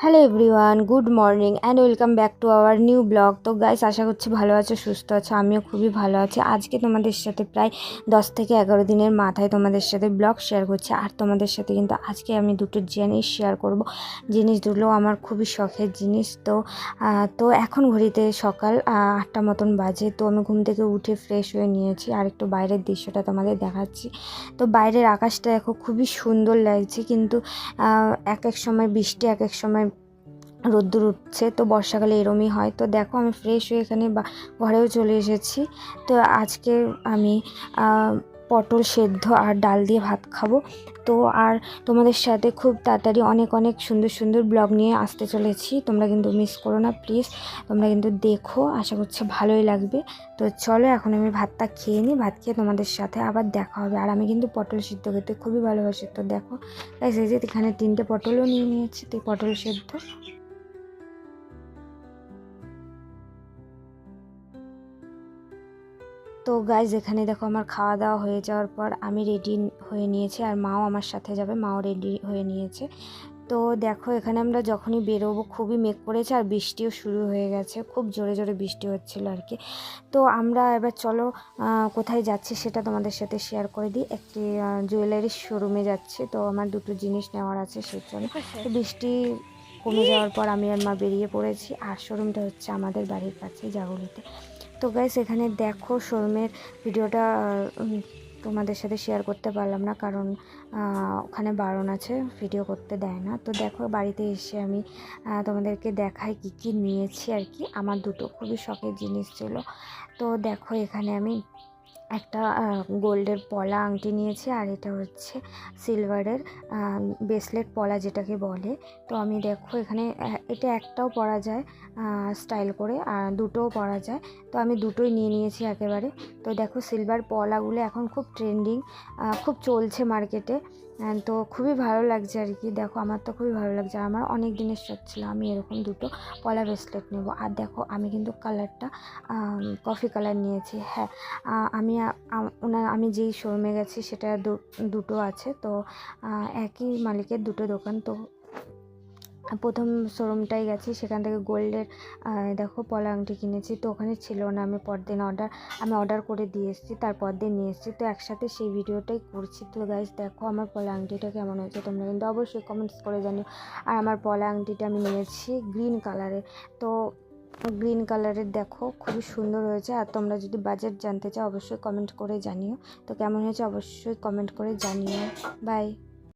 Hello everyone, good morning and welcome back to our new blog. তো guys, আশা করছি ভালো আছো, সুস্থ আছো। আমিও খুবই ভালো আছি। আজকে তোমাদের সাথে প্রায় 10 থেকে 11 দিনের মাথায় তোমাদের সাথে ব্লগ শেয়ার করছি। আর তোমাদের সাথে কিন্তু আজকে আমি দুটো জিনিস শেয়ার করব। জিনিস দুটো আমার খুবই শখের জিনিস। তো এখন ঘড়িতে সকাল 8টা মতন বাজে। তো আমি ঘুম থেকে উঠে ফ্রেশ হয়ে নিয়েছি আর একটু বাইরের দৃশ্যটা তোমাদের দেখাচ্ছি। তো বাইরের আকাশটা দেখো, খুবই সুন্দর লাগছে, কিন্তু এক এক সময় বৃষ্টি, এক এক সময় রোদ্দুর উঠছে। তো বর্ষাকালে এরমই হয়। তো দেখো, আমি ফ্রেশ হয়ে এখানে ঘরেও চলে এসেছি। তো আজকে আমি পটল সেদ্ধ আর ডাল দিয়ে ভাত খাবো। তো আর তোমাদের সাথে খুব তাড়াতাড়ি অনেক অনেক সুন্দর সুন্দর ব্লগ নিয়ে আসতে চলেছি। তোমরা কিন্তু মিস করো না প্লিজ, তোমরা কিন্তু দেখো, আশা করছি ভালোই লাগবে। তো চলো, এখন আমি ভাতটা খেয়ে নিই। ভাত খেয়ে তোমাদের সাথে আবার দেখা হবে। আর আমি কিন্তু পটল সিদ্ধ খেতে খুবই ভালোবাসি। তো দেখো গাইস, এই যে এখানে 3টে পটলও নিয়ে নিয়েছি। তো পটল সেদ্ধ। তো গাইজ, এখানে দেখো আমার খাওয়া দাওয়া হয়ে যাওয়ার পর আমি রেডি হয়ে নিয়েছি, আর মাও আমার সাথে যাবে, মাও রেডি হয়ে নিয়েছে। তো দেখো, এখানে আমরা যখনই বেরোবো খুবই মেঘ করেছে আর বৃষ্টিও শুরু হয়ে গেছে, খুব জোরে জোরে বৃষ্টি হচ্ছিল আর কি। তো আমরা এবার চলো কোথায় যাচ্ছি সেটা তোমাদের সাথে শেয়ার করে দিই। একটি জুয়েলারির শোরুমে যাচ্ছি। তো আমার দুটো জিনিস নেওয়ার আছে, সেই জন্য। তো বৃষ্টি কমে যাওয়ার পর আমি আর মা বেরিয়ে পড়েছি। আর শোরুমটা হচ্ছে আমাদের বাড়ির কাছে, জাগুলিতে। তো গাইস, এখানে দেখো শোরুমের ভিডিওটা তোমাদের সাথে শেয়ার করতে পারলাম না, কারণ ওখানে বারণ আছে, ভিডিও করতে দেয় না। তো দেখো, বাড়িতে এসে আমি তোমাদেরকে দেখাই কি কি নিয়েছি আর কি। আমার দুটো খুবই শখের জিনিস ছিল। তো দেখো, এখানে আমি একটা গোল্ডের পলা আংটি নিয়েছি, আর এটা হচ্ছে সিলভারের ব্রেসলেট পলা যেটাকে বলে। তো আমি দেখো এখানে এটা একটাও পরা যায় স্টাইল করে, আর দুটোও পরা যায়। তো আমি দুটোই নিয়ে নিয়েছি একেবারে। তো দেখো, সিলভার পলাগুলো এখন খুব ট্রেন্ডিং, খুব চলছে মার্কেটে। তো খুবই ভালো লাগছে আর কি। দেখো, আমার তো খুবই ভালো লাগছে। আমার অনেক দিনের শখ ছিল আমি এরকম দুটো পলা ব্রেসলেট নেব। আর দেখো, আমি কিন্তু কালারটা কফি কালার নিয়েছি। হ্যাঁ, আমি যেই শোরুমে গেছি সেটা দুটো আছে। তো একই মালিকের দুটো দোকান। তো প্রথম শোরুমটাই গেছি, সেখান থেকে গোল্ডের দেখো পলা আংটি কিনেছি। তো ওখানে ছিল না, আমি অর্ডার করে দিয়ে এসেছি, তারপর দিন নিয়ে এসেছি। তো একসাথে সেই ভিডিওটাই করছি। তো গাইস, দেখো আমার পলা আংটিটা কেমন হয়েছে তোমরা কিন্তু অবশ্যই কমেন্টস করে জানিও। আর আমার পলা আংটিটা আমি নিয়েছি গ্রিন কালারের। তো গ্রিন কালারের দেখো, খুবই সুন্দর হয়েছে। আর তোমরা যদি বাজেট জানতে চাও অবশ্যই কমেন্ট করে জানিও। তো কেমন হয়েছে অবশ্যই কমেন্ট করে জানিও। বাই।